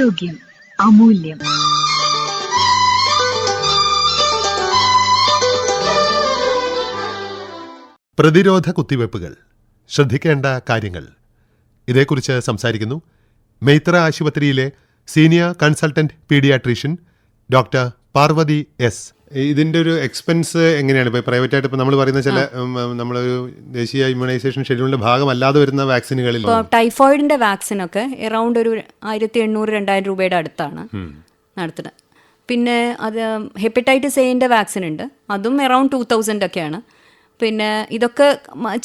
ആരോഗ്യം അമൂല്യം. പ്രതിരോധ കുത്തിവയ്പ്പുകൾ, ശ്രദ്ധിക്കേണ്ട കാര്യങ്ങൾ, ഇതേക്കുറിച്ച് സംസാരിക്കുന്നു മൈത്ര ആശുപത്രിയിലെ senior consultant paediatrician doctor Parvathy S. ഇതിൻ്റെ ഒരു എക്സ്പെൻസ് എങ്ങനെയാണ്? ഇപ്പോൾ പ്രൈവറ്റായിട്ട് ഇപ്പോൾ നമ്മൾ പറയുന്ന ചില നമ്മളൊരു ദേശീയ ഇമ്മ്യൂണൈസേഷൻ ഷെഡ്യൂളിൻ്റെ ഭാഗമല്ലാതെ വരുന്ന വാക്സിനുകളിൽ ഇപ്പോൾ ടൈഫോയിഡിൻ്റെ വാക്സിനൊക്കെ എറൗണ്ട് ഒരു 1800-2000 രൂപയുടെ അടുത്താണ് നടത്തുന്നത്. പിന്നെ അത് ഹെപ്പറ്റൈറ്റിസ് എന്റെ വാക്സിൻ ഉണ്ട്, അതും എറൗണ്ട് 2000 ഒക്കെയാണ്. പിന്നെ ഇതൊക്കെ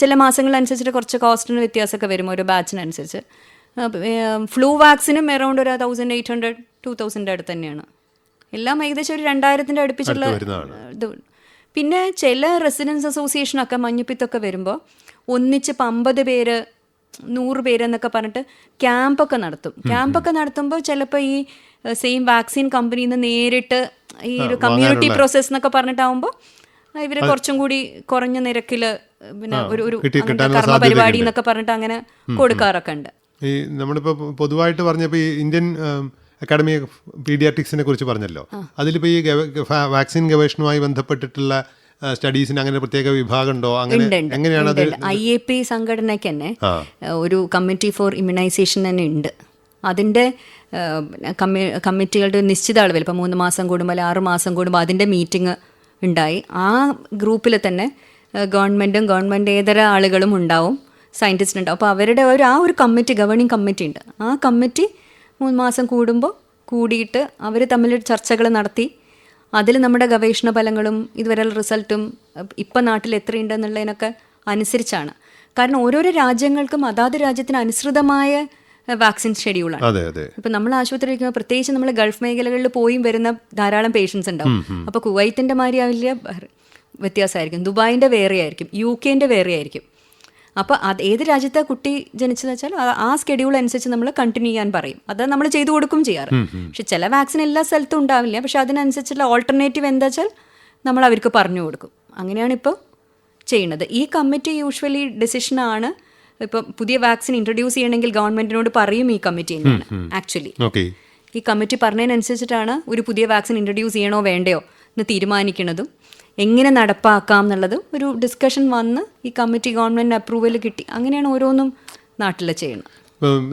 ചില മാസങ്ങളനുസരിച്ചിട്ട് കുറച്ച് കോസ്റ്റിന് വ്യത്യാസമൊക്കെ വരും ഓരോ ബാച്ചിനനുസരിച്ച്. ഫ്ലൂ വാക്സിനും എറൗണ്ട് ഒരു 1800-2000 അടുത്ത് തന്നെയാണ്. എല്ലാം ഏകദേശം ഒരു 2000 അടുപ്പിച്ചുള്ള ഇത്. പിന്നെ ചില റെസിഡൻസ് അസോസിയേഷനൊക്കെ മഞ്ഞപ്പിത്തൊക്കെ വരുമ്പോൾ ഒന്നിച്ച് 50 പേര് 100 പേര് എന്നൊക്കെ പറഞ്ഞിട്ട് ക്യാമ്പൊക്കെ നടത്തും. ക്യാമ്പൊക്കെ നടത്തുമ്പോൾ ചിലപ്പോൾ ഈ സെയിം വാക്സിൻ കമ്പനിയിൽ നിന്ന് നേരിട്ട് ഈ ഒരു കമ്മ്യൂണിറ്റി പ്രോസസ് എന്നൊക്കെ പറഞ്ഞിട്ടാവുമ്പോൾ ഇവര് കുറച്ചും കൂടി കുറഞ്ഞ നിരക്കിൽ പിന്നെ ഒരു കർമ്മ പരിപാടി എന്നൊക്കെ പറഞ്ഞിട്ട് അങ്ങനെ കൊടുക്കാറൊക്കെ ഉണ്ട്. ഈ നമ്മളിപ്പോൾ പൊതുവായിട്ട് പറഞ്ഞപ്പോൾ ഈ ഇന്ത്യൻ അക്കാഡമി ഓഫ് പീഡിയാട്രിക്സിനെ കുറിച്ച് പറഞ്ഞല്ലോ, അതിലിപ്പോൾ ഈ വാക്സിൻ ഗവേഷണവുമായി ബന്ധപ്പെട്ടിട്ടുള്ള സ്റ്റഡീസിന് അങ്ങനെ പ്രത്യേക വിഭാഗം ഉണ്ടോ? അങ്ങനെ എങ്ങനെയാണ് അത്? IAP സംഘടനയ്ക്ക് തന്നെ ഒരു കമ്മിറ്റി ഫോർ ഇമ്മ്യൂണൈസേഷൻ തന്നെ ഉണ്ട്. അതിൻ്റെ കമ്മിറ്റികളുടെ നിശ്ചിത അളവിൽ ഇപ്പോൾ 3 മാസം കൂടുമ്പോൾ 6 മാസം കൂടുമ്പോൾ അതിൻ്റെ മീറ്റിംഗ് ഉണ്ടായി. ആ ഗ്രൂപ്പിൽ തന്നെ ഗവൺമെൻറ്റും ഗവൺമെൻറ്റേതര ആളുകളും ഉണ്ടാവും, സയൻറ്റിസ്റ്റ് ഉണ്ടാവും. അപ്പോൾ അവരുടെ ഒരു കമ്മിറ്റി, ഗവേണിംഗ് കമ്മിറ്റി ഉണ്ട്. ആ കമ്മിറ്റി 3 മാസം കൂടുമ്പോൾ കൂടിയിട്ട് അവർ തമ്മിൽ ചർച്ചകൾ നടത്തി അതിൽ നമ്മുടെ ഗവേഷണ ഫലങ്ങളും ഇതുവരെയുള്ള റിസൾട്ടും ഇപ്പം നാട്ടിൽ എത്രയുണ്ടെന്നുള്ളതിനൊക്കെ അനുസരിച്ചാണ്. കാരണം ഓരോരോ രാജ്യങ്ങൾക്കും അതാത് രാജ്യത്തിന് അനുസൃതമായ വാക്സിൻ ഷെഡ്യൂളാണ്. ഇപ്പം നമ്മൾ ആശുപത്രി ഇരിക്കുമ്പോൾ പ്രത്യേകിച്ച് നമ്മൾ ഗൾഫ് മേഖലകളിൽ പോയി വരുന്ന ധാരാളം പേഷ്യൻസ് ഉണ്ടാവും. അപ്പോൾ കുവൈറ്റിൻ്റെ മാതിരി ആവില്ല, വ്യത്യാസമായിരിക്കും. ദുബായിൻ്റെ വേറെ ആയിരിക്കും, UK വേറെ ആയിരിക്കും. അപ്പോൾ അത് ഏത് രാജ്യത്തെ കുട്ടി ജനിച്ചതെന്ന് വെച്ചാൽ ആ സ്കെഡ്യൂൾ അനുസരിച്ച് നമ്മൾ കണ്ടിന്യൂ ചെയ്യാൻ പറയും. അത് നമ്മൾ ചെയ്തു കൊടുക്കും ചെയ്യാറ്. പക്ഷെ ചില വാക്സിൻ എല്ലാ സ്ഥലത്തും ഉണ്ടാവില്ല. പക്ഷെ അതിനനുസരിച്ചുള്ള ഓൾട്ടർനേറ്റീവ് എന്താ വെച്ചാൽ നമ്മൾ അവർക്ക് പറഞ്ഞു കൊടുക്കും. അങ്ങനെയാണ് ഇപ്പോൾ ചെയ്യുന്നത്. ഈ കമ്മിറ്റി യൂഷ്വലി ഡിസിഷനാണ്. ഇപ്പം പുതിയ വാക്സിൻ ഇൻട്രൊഡ്യൂസ് ചെയ്യണമെങ്കിൽ ഗവൺമെൻറ്റിനോട് പറയും ഈ കമ്മിറ്റി തന്നെയാണ് ആക്ച്വലി. ഈ കമ്മിറ്റി പറഞ്ഞതിനനുസരിച്ചിട്ടാണ് ഒരു പുതിയ വാക്സിൻ ഇൻട്രൊഡ്യൂസ് ചെയ്യണോ വേണ്ടയോ എന്ന് തീരുമാനിക്കുന്നതും എങ്ങനെ നടപ്പാക്കാം എന്നുള്ളതും ഒരു ഡിസ്കഷൻ വന്ന് ഈ കമ്മിറ്റി ഗവൺമെൻറ് അപ്രൂവൽ കിട്ടി. അങ്ങനെയാണ് ഓരോന്നും നാട്ടിൽ ചെയ്യുന്നത്.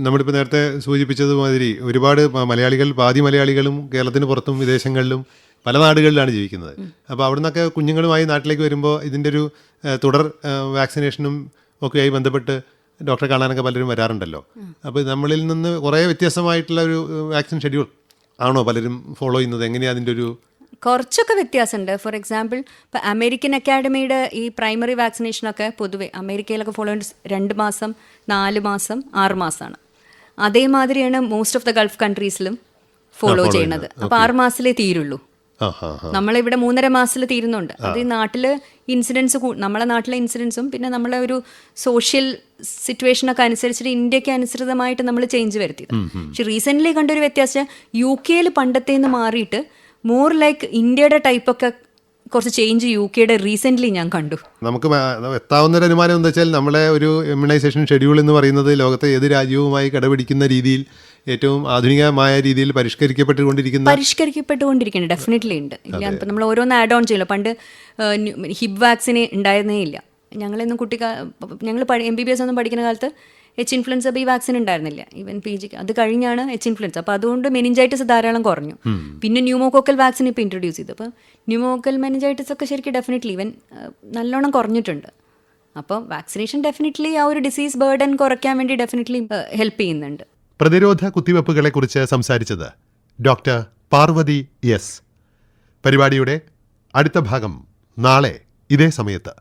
നമ്മളിപ്പോൾ നേരത്തെ സൂചിപ്പിച്ചതുമാതിരി ഒരുപാട് മലയാളികൾ, പാതി മലയാളികളും കേരളത്തിന് പുറത്തും വിദേശങ്ങളിലും പല നാടുകളിലാണ് ജീവിക്കുന്നത്. അപ്പോൾ അവിടെ നിന്നൊക്കെ കുഞ്ഞുങ്ങളുമായി നാട്ടിലേക്ക് വരുമ്പോൾ ഇതിൻ്റെ ഒരു തുടർ വാക്സിനേഷനും ഒക്കെയായി ബന്ധപ്പെട്ട് ഡോക്ടറെ കാണാനൊക്കെ പലരും വരാറുണ്ടല്ലോ. അപ്പോൾ നമ്മളിൽ നിന്ന് കുറേ വ്യത്യസ്തമായിട്ടുള്ള ഒരു വാക്സിൻ ഷെഡ്യൂൾ ആണോ പലരും ഫോളോ ചെയ്യുന്നത്? എങ്ങനെയാണ് അതിൻ്റെ ഒരു? കുറച്ചൊക്കെ വ്യത്യാസമുണ്ട്. ഫോർ എക്സാമ്പിൾ ഇപ്പോൾ അമേരിക്കൻ അക്കാഡമിയുടെ ഈ പ്രൈമറി വാക്സിനേഷനൊക്കെ പൊതുവെ അമേരിക്കയിലൊക്കെ ഫോളോ ചെയ്യുന്നത് 2 മാസം, 4 മാസം, 6 മാസമാണ്. അതേമാതിരിയാണ് മോസ്റ്റ് ഓഫ് ദ ഗൾഫ് കൺട്രീസിലും ഫോളോ ചെയ്യുന്നത്. അപ്പോൾ 6 മാസത്തിലേ തീരുള്ളൂ. നമ്മളിവിടെ 3.5 മാസത്തിൽ തീരുന്നുണ്ട്. അത് ഈ നാട്ടില് ഇൻസിഡൻസ്, നമ്മളെ നാട്ടിലെ ഇൻസിഡൻസും പിന്നെ നമ്മളെ ഒരു സോഷ്യൽ സിറ്റുവേഷനൊക്കെ അനുസരിച്ചിട്ട് ഇന്ത്യക്ക് അനുസൃതമായിട്ട് നമ്മൾ ചേഞ്ച് വരുത്തിയത്. പക്ഷെ റീസെൻ്റ്ലി കണ്ടൊരു വ്യത്യാസം UK പണ്ടത്തേന്ന് മാറിയിട്ട് മോർ ലൈക്ക് ഇന്ത്യയുടെ ടൈപ്പൊക്കെ കുറച്ച് ചേഞ്ച് UK റീസെൻ്റ്ലി ഞാൻ കണ്ടു. നമുക്ക് എത്താവുന്നൊരു അനുമാനം എന്താ വെച്ചാൽ നമ്മളെ ഒരു ഇമ്മ്യൂണൈസേഷൻ ഷെഡ്യൂൾ എന്ന് പറയുന്നത് ലോകത്തെ ഏത് രാജ്യവുമായി കിടപിടിക്കുന്ന രീതിയിൽ ഏറ്റവും ആധുനികമായ രീതിയിൽ പരിഷ്കരിക്കപ്പെട്ടുകൊണ്ടിരിക്കുന്നു. ഡെഫിനറ്റ്ലി ഉണ്ട്. ഇല്ല ഇപ്പം നമ്മൾ ഓരോന്ന് ആഡ് ഓൺ ചെയ്യല്ലോ. പണ്ട് ഹിബ് വാക്സിന് ഉണ്ടായിരുന്നേ ഇല്ല. ഞങ്ങളൊന്നും ഞങ്ങൾ MBBS ഒന്നും പഠിക്കുന്ന കാലത്ത് ഇൻഫ്ലുവൻസ ബി വാക്സിൻ ഉണ്ടായിരുന്നില്ല. ഈവൻ PG അത് കഴിഞ്ഞാണ് ഇൻഫ്ലുവൻസ. അപ്പോൾ അതുകൊണ്ട് മെനിഞ്ചൈറ്റിസ് ധാരാളം കുറഞ്ഞു. പിന്നെ ന്യൂമോകോക്കൽ വാക്സിൻ ഇപ്പോൾ ഇൻട്രൊഡ്യൂസ് ചെയ്തു. അപ്പോൾ ന്യൂമോകോക്കൽ മെനിഞ്ചൈറ്റിസ് ഒക്കെ ശരിക്കും ഡെഫിനറ്റ്ലി ഈവൻ നല്ലോണം കുറഞ്ഞിട്ടുണ്ട്. അപ്പോൾ വാക്സിനേഷൻ ഡെഫിനറ്റ്ലി ആ ഒരു ഡിസീസ് ബേർഡൻ കുറയ്ക്കാൻ വേണ്ടി ഡെഫിനറ്റ്ലി ഹെൽപ്പ് ചെയ്യുന്നുണ്ട്. പ്രതിരോധ കുത്തിവയ്പ്പുകളെ കുറിച്ച് സംസാരിച്ചത് ഡോക്ടർ പാർവതി എസ്. പരിപാടിയുടെ അടുത്ത ഭാഗം നാളെ ഇതേ സമയത്ത്.